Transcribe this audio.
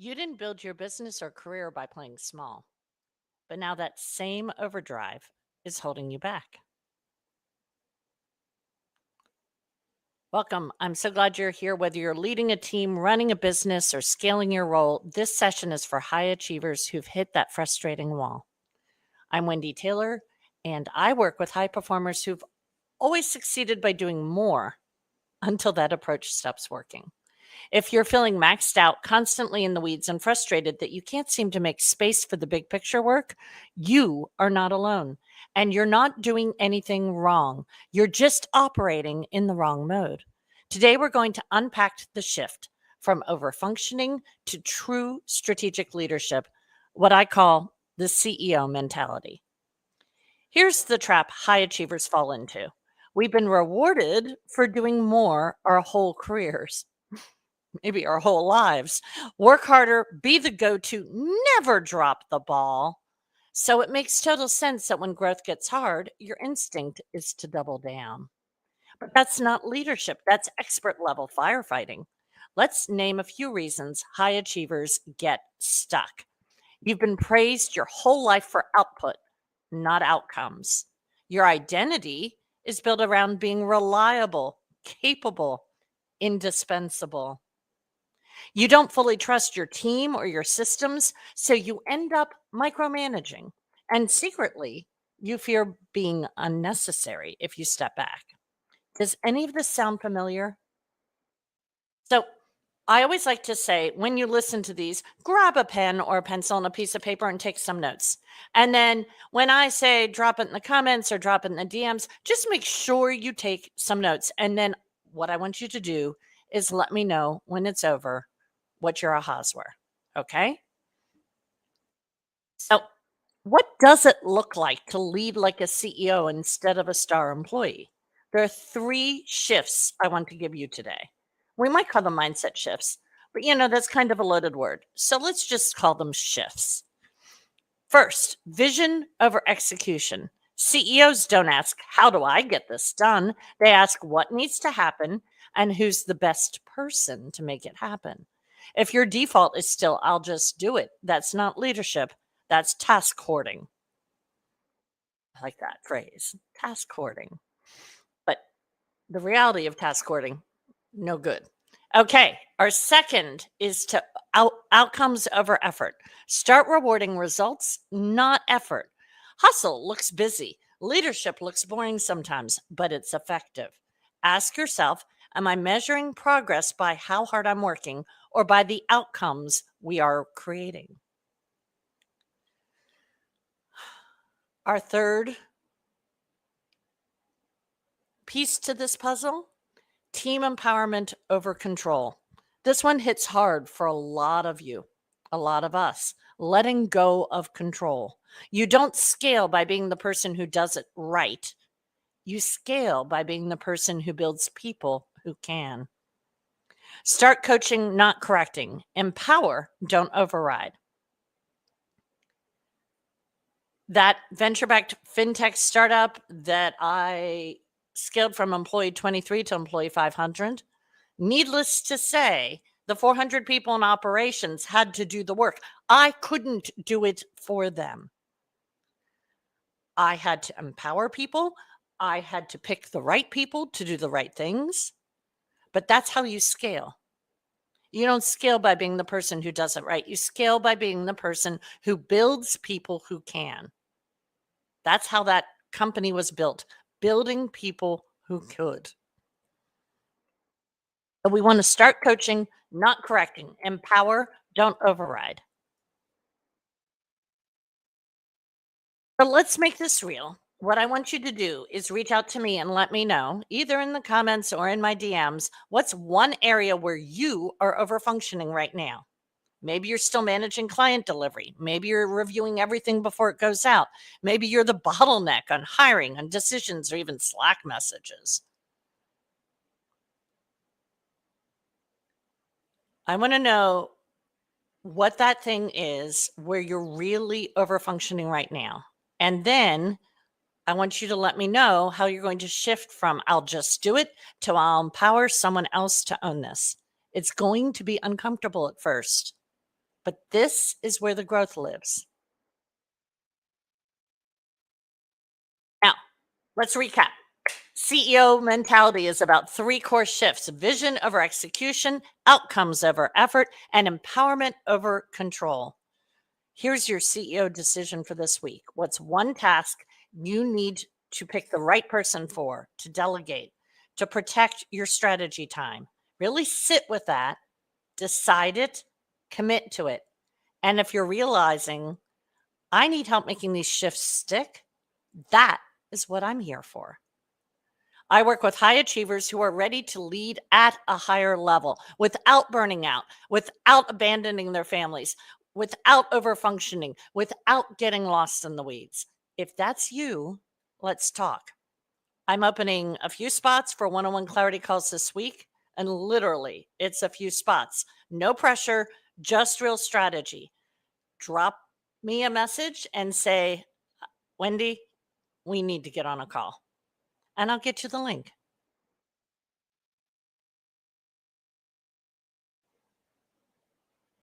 You didn't build your business or career by playing small, but now that same overdrive is holding you back. Welcome. I'm so glad you're here. Whether you're leading a team, running a business, or scaling your role, this session is for high achievers who've hit that frustrating wall. I'm Wendy Taylor, and I work with high performers who've always succeeded by doing more until that approach stops working. If you're feeling maxed out, constantly in the weeds, and frustrated that you can't seem to make space for the big picture work, you are not alone. And you're not doing anything wrong. You're just operating in the wrong mode. Today, we're going to unpack the shift from overfunctioning to true strategic leadership, what I call the CEO mentality. Here's the trap high achievers fall into. We've been rewarded for doing more our whole careers, maybe our whole lives. Work harder, be the go to, never drop the ball. So it makes total sense that when growth gets hard, your instinct is to double down. But that's not leadership, that's expert level firefighting. Let's name a few reasons high achievers get stuck. You've been praised your whole life for output, not outcomes. Your identity is built around being reliable, capable, indispensable. You don't fully trust your team or your systems, so you end up micromanaging. And secretly, you fear being unnecessary if you step back. Does any of this sound familiar? So, I always like to say when you listen to these, grab a pen or a pencil and a piece of paper and take some notes. And then when I say drop it in the comments or drop it in the DMs, just make sure you take some notes. And then what I want you to do is let me know when it's over what your ahas were. Okay. So, what does it look like to lead like a CEO instead of a star employee? There are three shifts I want to give you today. We might call them mindset shifts, but that's kind of a loaded word. So let's just call them shifts. First, vision over execution. CEOs don't ask, how do I get this done? They ask what needs to happen and who's the best person to make it happen. If your default is still, I'll just do it, that's not leadership, that's task hoarding. I like that phrase, task hoarding. But the reality of task hoarding, no good. Okay, our second is to outcomes over effort. Start rewarding results, not effort. Hustle looks busy. Leadership looks boring sometimes, but it's effective. Ask yourself, am I measuring progress by how hard I'm working or by the outcomes we are creating? Our third piece to this puzzle, team empowerment over control. This one hits hard for a lot of you, a lot of us. Letting go of control. You don't scale by being the person who does it right. You scale by being the person who builds people who can. Start coaching, not correcting. Empower, don't override. That venture backed fintech startup that I scaled from employee 23 to employee 500, needless to say, the 400 people in operations had to do the work. I couldn't do it for them. I had to empower people. I had to pick the right people to do the right things. But that's how you scale. You don't scale by being the person who does it right. You scale by being the person who builds people who can. That's how that company was built, building people who could. But we want to start coaching, not correcting. Empower, don't override. So let's make this real. What I want you to do is reach out to me and let me know, either in the comments or in my DMs, what's one area where you are overfunctioning right now. Maybe you're still managing client delivery. Maybe you're reviewing everything before it goes out. Maybe you're the bottleneck on hiring, on decisions, or even Slack messages. I want to know what that thing is where you're really overfunctioning right now. And then I want you to let me know how you're going to shift from I'll just do it to I'll empower someone else to own this. It's going to be uncomfortable at first. But this is where the growth lives. Now, let's recap. CEO mentality is about three core shifts: vision over execution, outcomes over effort, and empowerment over control. Here's your CEO decision for this week. What's one task you need to pick the right person for, to delegate, to protect your strategy time? Really sit with that, decide it, commit to it. And if you're realizing, I need help making these shifts stick, that is what I'm here for. I work with high achievers who are ready to lead at a higher level without burning out, without abandoning their families, without overfunctioning, without getting lost in the weeds. If that's you, let's talk. I'm opening a few spots for one on one clarity calls this week. And literally, it's a few spots. No pressure, just real strategy. Drop me a message and say, Wendy, we need to get on a call. And I'll get you the link.